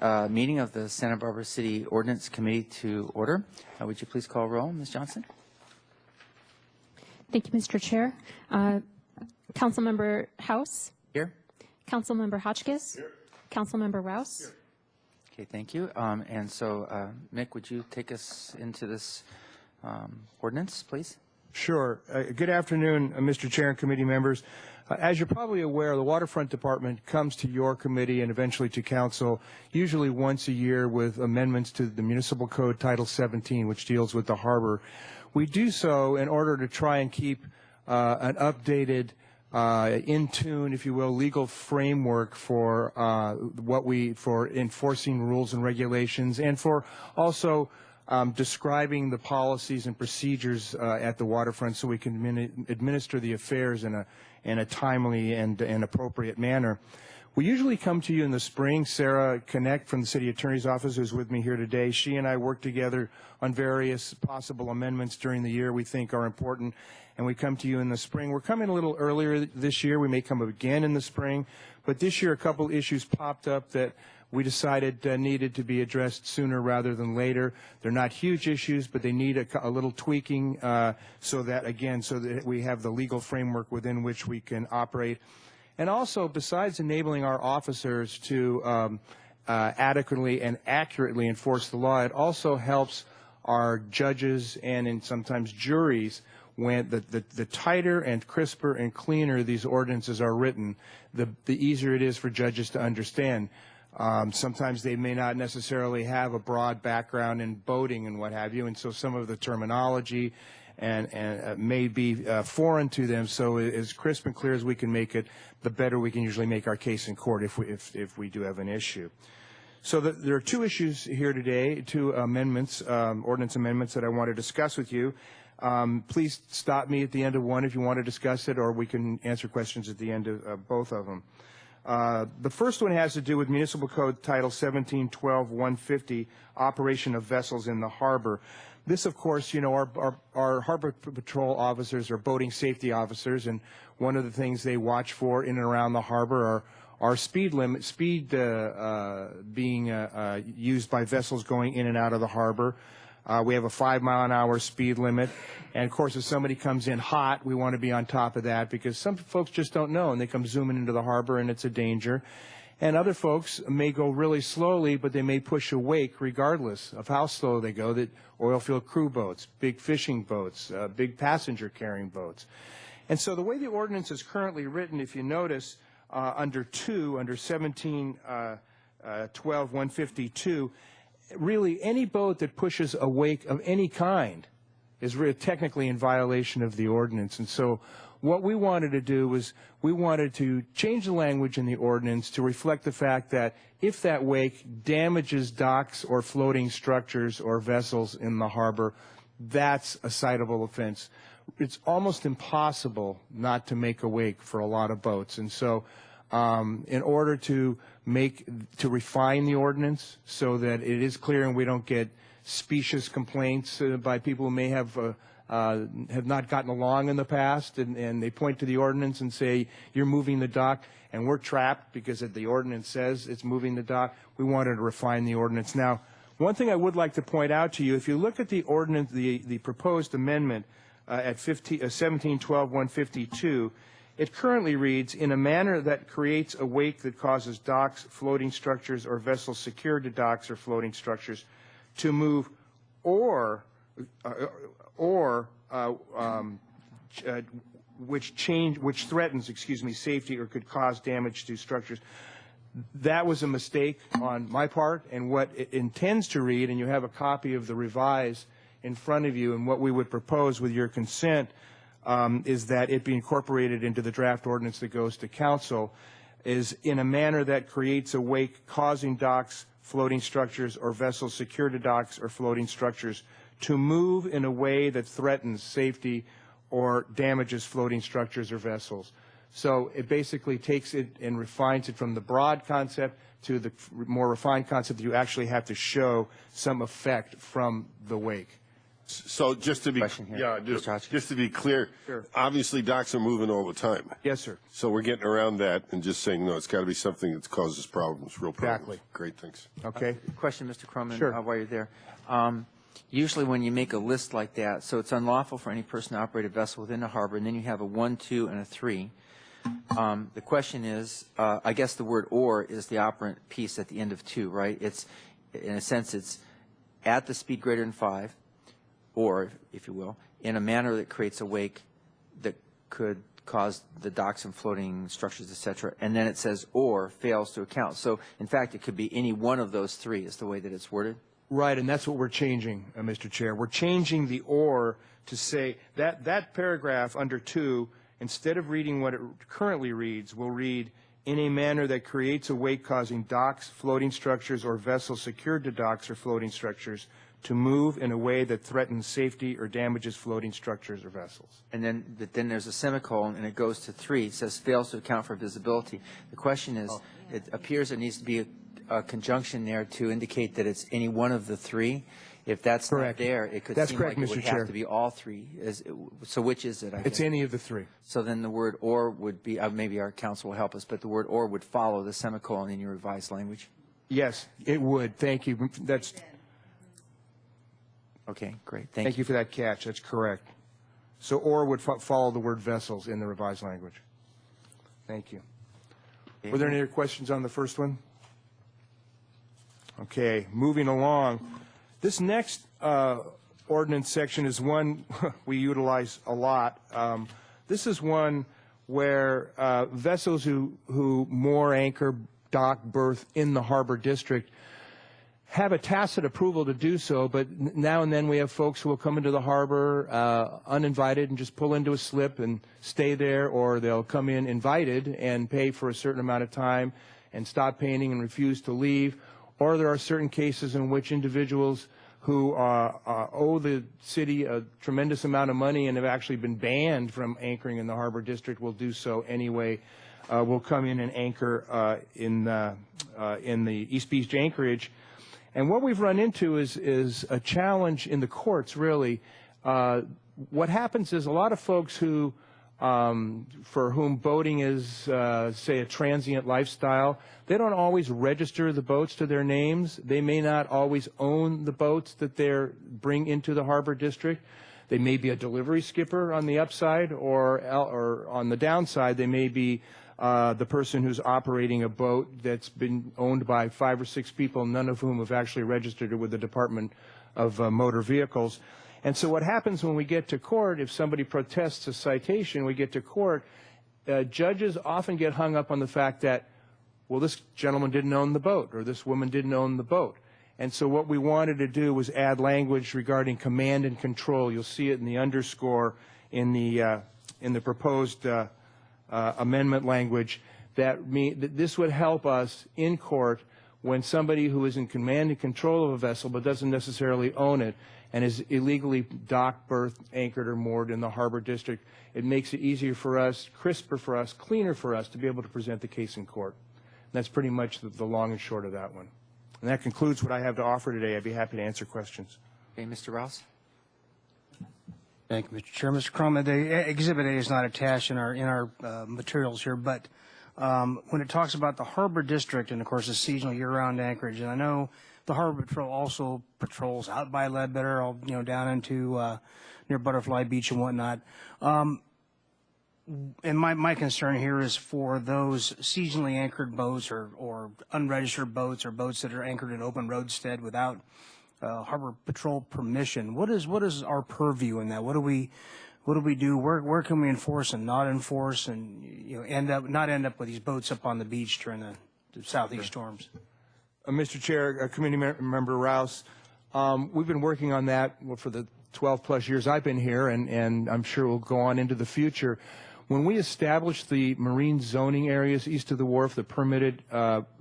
Meeting of the Santa Barbara City Ordinance Committee to order. Would you please call roll, Ms. Johnson? Thank you, Mr. Chair. Councilmember House? Here. Councilmember Hotchkiss? Here. Councilmember Rouse? Here. Okay, thank you. And so, Mick, would you take us into this ordinance, please? Sure. Good afternoon, Mr. Chair and committee members. As you're probably aware, the Waterfront Department comes to your committee and eventually to council usually once a year with amendments to the Municipal Code Title 17, which deals with the harbor. We do so in order to try and keep an updated, in tune, if you will, legal framework for for enforcing rules and regulations, and for also describing the policies and procedures at the waterfront, so we can administer the affairs in a timely and appropriate manner. We usually come to you in the spring. Sarah Connect from the City Attorney's Office, who's with me here today, she and I work together on various possible amendments during the year we think are important, and we come to you in the spring. We're coming a little earlier this year. We may come again in the spring, but this year a couple issues popped up that we decided needed to be addressed sooner rather than later. They're not huge issues, but they need a little tweaking so that we have the legal framework within which we can operate. And also, besides enabling our officers to adequately and accurately enforce the law, it also helps our judges and sometimes juries. When the tighter and crisper and cleaner these ordinances are written, the easier it is for judges to understand. Sometimes they may not necessarily have a broad background in boating and what have you, and so some of the terminology and may be foreign to them. So as crisp and clear as we can make it, the better we can usually make our case in court if we do have an issue. So there are two issues here today, two amendments, ordinance amendments that I want to discuss with you. Please stop me at the end of one if you want to discuss it, or we can answer questions at the end of both of them. The first one has to do with Municipal Code Title 17-12-150, Operation of Vessels in the Harbor. This, of course, you know, our Harbor Patrol officers are boating safety officers, and one of the things they watch for in and around the harbor are speed being used by vessels going in and out of the harbor. We have a 5-mile-an-hour speed limit, and of course if somebody comes in hot, we want to be on top of that, because some folks just don't know and they come zooming into the harbor and it's a danger. And other folks may go really slowly, but they may push a wake regardless of how slow they go. That oil field crew boats, big fishing boats, big passenger carrying boats. And so the way the ordinance is currently written, if you notice, under 17-12-152, really any boat that pushes a wake of any kind is really technically in violation of the ordinance. And so what we wanted to do was we wanted to change the language in the ordinance to reflect the fact that if that wake damages docks or floating structures or vessels in the harbor, that's a citable offense. It's almost impossible not to make a wake for a lot of boats. And so in order to refine the ordinance so that it is clear and we don't get specious complaints by people who may have not gotten along in the past, and they point to the ordinance and say, you're moving the dock, and we're trapped because the ordinance says it's moving the dock. We wanted to refine the ordinance. Now, one thing I would like to point out to you, if you look at the ordinance, the proposed amendment at 17-12-152, it currently reads, in a manner that creates a wake that causes docks, floating structures, or vessels secured to docks or floating structures to move which threatens, safety or could cause damage to structures. That was a mistake on my part, and what it intends to read, and you have a copy of the revised in front of you, and what we would propose with your consent is that it be incorporated into the draft ordinance that goes to council, is in a manner that creates a wake causing docks, floating structures, or vessels secured to docks or floating structures to move in a way that threatens safety or damages floating structures or vessels. So it basically takes it and refines it from the broad concept to the more refined concept that you actually have to show some effect from the wake. So just to be, Question here. yeah, Mr. Hotchkiss. just to be clear, Sure. obviously docks are moving all the time. Yes, sir. So we're getting around that and just saying, no, it's got to be something that causes problems, real problems. Exactly. Great, thanks. Okay. Question, Mr. Croman, Sure. while you're there. Usually when you make a list like that, so it's unlawful for any person to operate a vessel within the harbor, and then you have a 1, 2, and a 3. The question is, I guess the word "or" is the operant piece at the end of 2, right? It's, in a sense, it's at the speed greater than 5, or, if you will, in a manner that creates a wake that could cause the docks and floating structures, et cetera. And then it says "or" fails to account. So, in fact, it could be any one of those 3 is the way that it's worded. Right, and that's what we're changing, Mr. Chair. We're changing the "or" to say that paragraph under 2, instead of reading what it currently reads, will read, in a manner that creates a wake causing docks, floating structures, or vessels secured to docks or floating structures to move in a way that threatens safety or damages floating structures or vessels. And then there's a semicolon, and it goes to 3. It says fails to account for visibility. The question is, it appears there needs to be a conjunction there to indicate that it's any one of the 3. If that's Correct. not there, it could That's seem correct, like it Mr. would Chair. have to be all 3. So which is it, I guess? It's any of the 3. So then the word "or" would be, maybe our counsel will help us, but the word "or" would follow the semicolon in your revised language. Yes, it would. Thank you. That's. Okay, great. Thank you for that catch. That's correct. So "or" would follow the word "vessels" in the revised language. Thank you. Were there any other questions on the first one? Okay, moving along. This next ordinance section is one we utilize a lot. This is one where vessels who moor, anchor, dock, berth in the harbor district have a tacit approval to do so, but now and then we have folks who will come into the harbor uninvited and just pull into a slip and stay there, or they'll come in invited and pay for a certain amount of time and stop paying and refuse to leave. Or there are certain cases in which individuals who owe the city a tremendous amount of money and have actually been banned from anchoring in the harbor district will do so anyway, will come in and anchor in the East Beach anchorage. And what we've run into is a challenge in the courts, really. What happens is a lot of folks who, for whom boating is, say, a transient lifestyle, they don't always register the boats to their names. They may not always own the boats that they bring into the harbor district. They may be a delivery skipper on the upside, or on the downside, they may be the person who's operating a boat that's been owned by 5 or 6 people, none of whom have actually registered it with the Department of Motor Vehicles. And so what happens when we get to court, if somebody protests a citation, we get to court, judges often get hung up on the fact that, well, this gentleman didn't own the boat, or this woman didn't own the boat. And so what we wanted to do was add language regarding command and control. You'll see it in the underscore in the proposed amendment language, that this would help us in court when somebody who is in command and control of a vessel but doesn't necessarily own it and is illegally docked, berthed, anchored, or moored in the harbor district. It makes it easier for us, crisper for us, cleaner for us to be able to present the case in court. And that's pretty much the long and short of that one. And that concludes what I have to offer today. I'd be happy to answer questions. Okay, Mr. Rouse? Thank you, Mr. Chair. Mr. Croman, the Exhibit A is not attached in our materials here, but when it talks about the harbor district and, of course, the seasonal year-round anchorage, and I know the Harbor Patrol also patrols out by Ledbetter, down into near Butterfly Beach and whatnot. And my concern here is for those seasonally anchored boats or unregistered boats or boats that are anchored in open roadstead without Harbor Patrol permission. What is our purview in that? What do we do? Where can we enforce and not enforce, and not end up with these boats up on the beach during the southeast storms? Mr. Chair, Committee Member Rouse, we've been working on that for the 12-plus years I've been here, and I'm sure we'll go on into the future. When we established the marine zoning areas east of the wharf, the permitted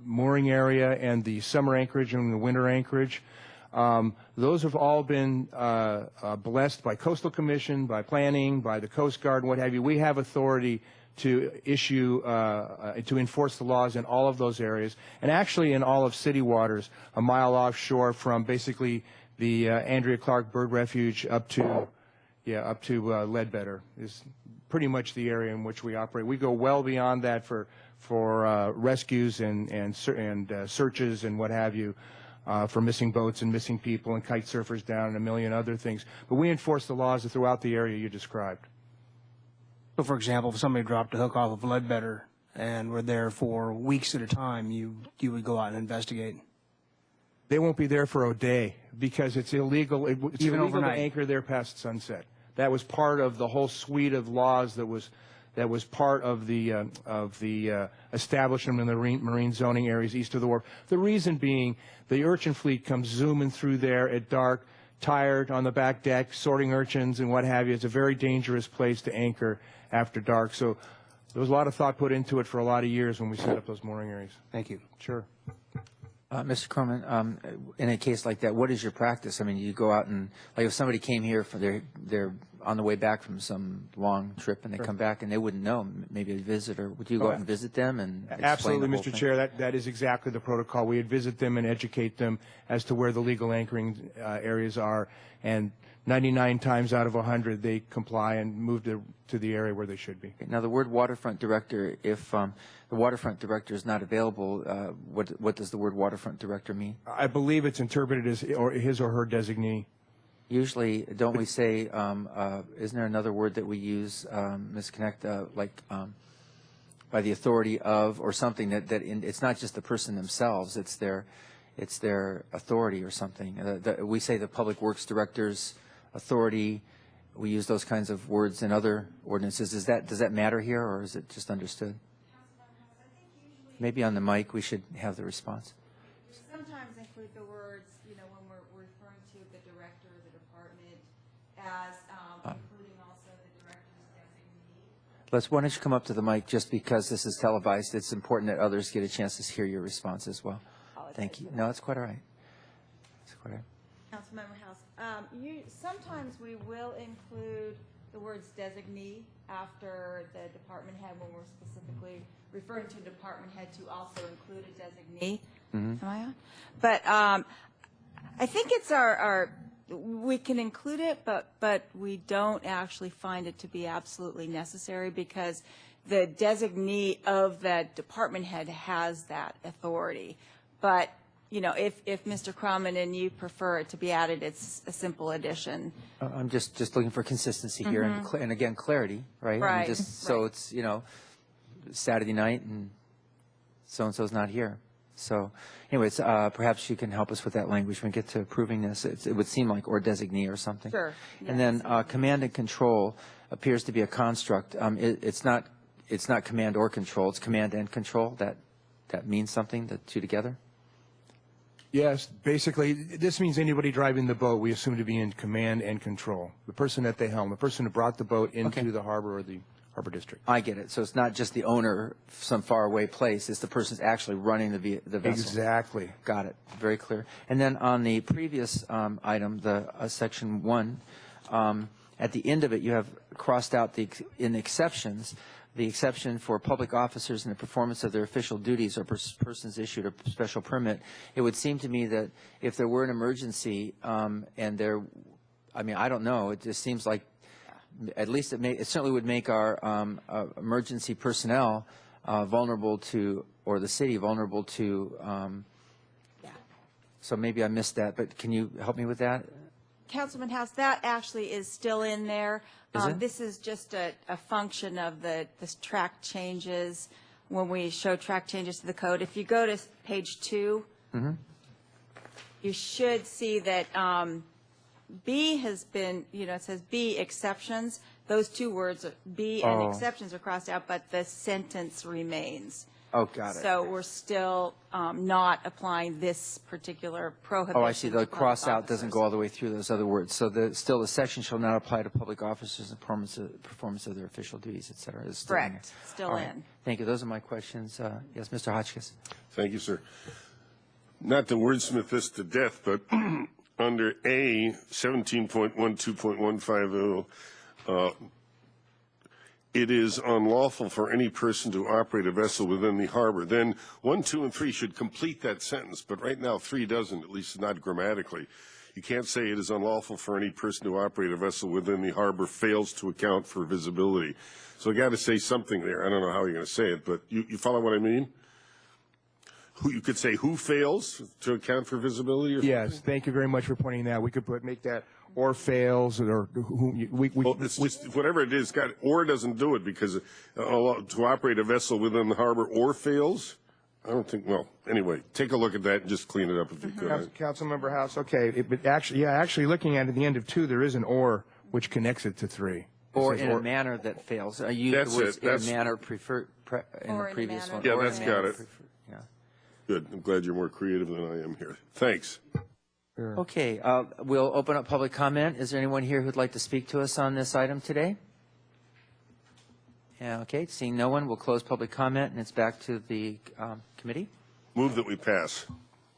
mooring area and the summer anchorage and the winter anchorage, those have all been blessed by Coastal Commission, by planning, by the Coast Guard, and what have you. We have authority to issue, to enforce the laws in all of those areas, and actually in all of city waters, a mile offshore from basically the Andrea Clark Bird Refuge up to Ledbetter is pretty much the area in which we operate. We go well beyond that for rescues and searches and what have you, for missing boats and missing people and kite surfers down and a million other things. But we enforce the laws throughout the area you described. So, for example, if somebody dropped a hook off of Ledbetter and were there for weeks at a time, you would go out and investigate. They won't be there for a day because it's illegal. It's Even illegal overnight. to anchor there past sunset. That was part of the whole suite of laws that was part of the establishment in the marine zoning areas east of the wharf. The reason being, the urchin fleet comes zooming through there at dark, tired on the back deck, sorting urchins and what have you. It's a very dangerous place to anchor after dark. So there was a lot of thought put into it for a lot of years when we set up those mooring areas. Thank you. Sure. Mr. Corman, in a case like that, what is your practice? I mean, you go out and, like, if somebody came here for they're on the way back from some long trip and they come back and they wouldn't know, maybe a visitor, would you go out and visit them and explain Absolutely, the whole Mr. thing? Chair. That is exactly the protocol. We would visit them and educate them as to where the legal anchoring areas are, and 99 times out of 100 they comply and move to the area where they should be. Now, the word waterfront director, if the waterfront director is not available, what does the word waterfront director mean? I believe it's interpreted as his or her designee. Usually, don't we say, isn't there another word that we use, Ms. Connect, by the authority of, or something it's not just the person themselves, it's their authority or something. We say the public works director's authority. We use those kinds of words in other ordinances. Does that matter here, or is it just understood? Maybe on the mic we should have the response. We sometimes include the words, when we're referring to the director of the department as including also the director's designee. Why don't you come up to the mic, just because this is televised, it's important that others get a chance to hear your response as well. Thank you. No, it's quite all right. It's quite all right. Councilmember House, sometimes we will include the words designee after the department head when we're specifically referring to a department head to also include a designee. Am I on? But I think it's we can include it, but we don't actually find it to be absolutely necessary, because the designee of that department head has that authority. But if Mr. Croman and you prefer it to be added, it's a simple addition. I'm just looking for consistency here and again, clarity, right? Right. I mean, so it's, Saturday night and so-and-so's not here. So anyways, perhaps you can help us with that language when we get to approving this. It would seem like or designee or something. Sure. And then command and control appears to be a construct. It's not command or control. It's command and control. That means something, the two together? Yes, basically, this means anybody driving the boat we assume to be in command and control. The person at the helm, the person who brought the boat into the harbor or the harbor district. I get it. So it's not just the owner some faraway place. It's the person who's actually running the vessel. Exactly. Got it. Very clear. And then on the previous item, the section 1, at the end of it, you have crossed out in the exceptions, the exception for public officers in the performance of their official duties or persons issued a special permit. It would seem to me that if there were an emergency and I don't know, it just seems like at least it certainly would make our emergency personnel vulnerable to, or the city vulnerable to, so maybe I missed that, but can you help me with that? Councilman House, that actually is still in there. Is it? This is just a function of this track changes when we show track changes to the code. If you go to page 2, you should see that B has been, it says B exceptions. Those two words, B and exceptions, are crossed out, but the sentence remains. Oh, got it. So we're still not applying this particular prohibition. Oh, I see. The to public cross out doesn't officers. go all the way through those other words. So still the section shall not apply to public officers and performance of their official duties, et cetera. It's still in there. Correct. Still All right. in. Thank you. Those are my questions. Yes, Mr. Hotchkiss. Thank you, sir. Not to wordsmith this to death, but under A, 17.12.150, it is unlawful for any person to operate a vessel within the harbor. Then 1, 2, and 3 should complete that sentence, but right now 3 doesn't, at least not grammatically. You can't say it is unlawful for any person to operate a vessel within the harbor fails to account for visibility. So you got to say something there. I don't know how you're going to say it, but you follow what I mean? You could say who fails to account for visibility or Yes, something? thank you very much for pointing that out. We could make that or fails or who, Well, it's just, whatever it is, or doesn't do it because to operate a vessel within the harbor or fails, I don't think, well, anyway, take a look at that and just clean it up if you could. Councilmember House, okay, but actually looking at the end of 2, there is an or which connects it to 3. Or in a manner that fails. I used That's the words it. That's- in a manner preferred in Or the in a previous manner one. that Yeah, Or in a that's manner got it. preferred, yeah. Good. I'm glad you're more creative than I am here. Thanks. Okay, we'll open up public comment. Is there anyone here who'd like to speak to us on this item today? Yeah, okay, seeing no one, we'll close public comment, and it's back to the committee. Move that we pass.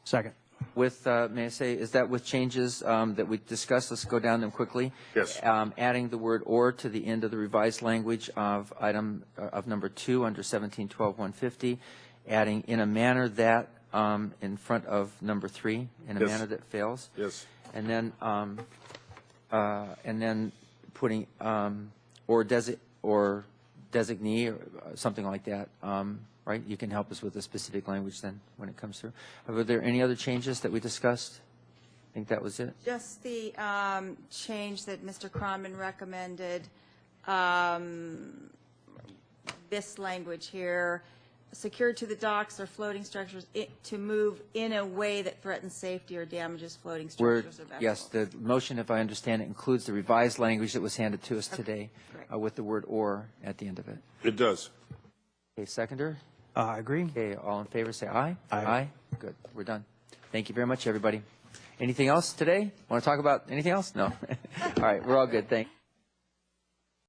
Second. With, may I say, is that with changes that we discussed? Let's go down them quickly. Yes. Adding the word "or" to the end of the revised language of item of number 2 under 1712-150, adding "in a manner that" in front of number 3, in a Yes. manner that fails. Yes. And then putting or designee or something like that. Right? You can help us with the specific language then when it comes through. Were there any other changes that we discussed? I think that was it. Just the change that Mr. Cronman recommended, this language here, secured to the docks or floating structures to move in a way that threatens safety or damages floating structures or vessels. Yes, the motion, if I understand it, includes the revised language that was handed to us today great. with the word "or" at the end of it. It does. Okay, seconder? I agree. Okay, all in favor, say aye. Aye. Good, we're done. Thank you very much, everybody. Anything else today? Want to talk about anything else? No. All right, we're all good, thanks.